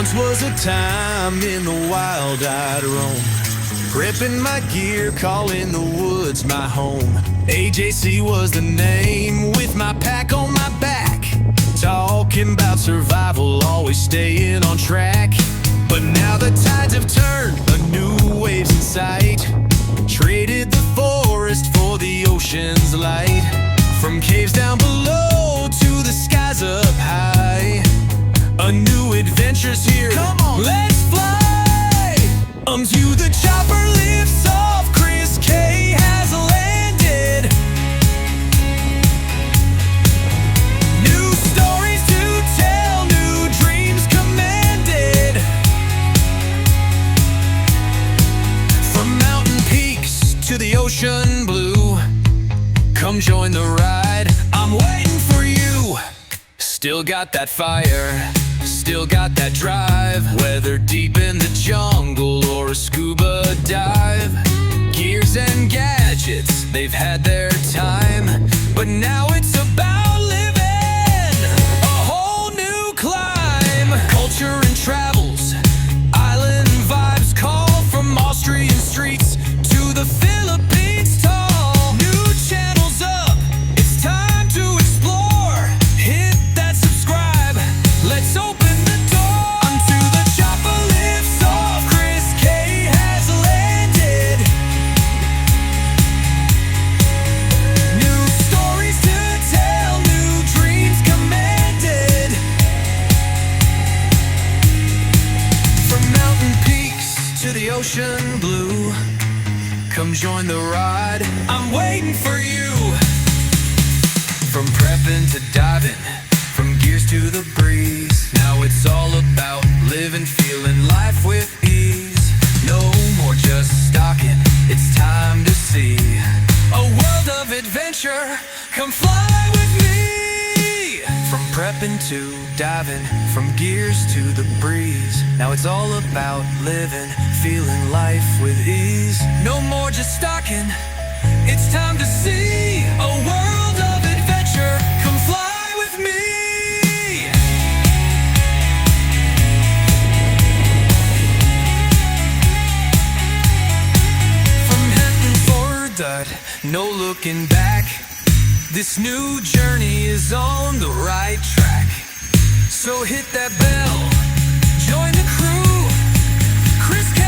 Once was a time in the wild I'd roam, prepping my gear, calling the woods my home. AJC was the name, with my pack on my back, talking about survival, always staying on track. But now the tides have turned, a new wave's in sight, traded the forest for the ocean's light. From caves down below to the skies up high, a new adventure's here. Come on, let's fly! To the chopper lifts off, Krisz K has landed. New stories to tell, new dreams commanded. From mountain peaks to the ocean blue, come join the ride, I'm waiting for you. Still got that fire, still got that drive, whether deep in the jungle or a scuba dive. Gears and gadgets, they've had their time, but now it's about living a whole new climb. Culture and travels, island vibes call, from Austrian streets to the Philippines tall. New channels up, it's time to explore. Hit that subscribe, let's open the door. Unto the chopper lifts off, Krisz K has landed. New stories to tell, new dreams commanded. From mountain peaks to the ocean blue, come join the ride, I'm waiting for you. From prepping to diving, from gears to the breeze, now it's all about living, feeling life with ease. No more just stalking, it's time to see a world of adventure, come fly with me. From prepping to diving, from gears to the breeze, now it's all about living, feeling life with ease. No more just stalking, it's time to see a world of adventure, come fly with me. From heading forward, no looking back, this new journey is on the right track. So hit that bell, join the crew, Krisz K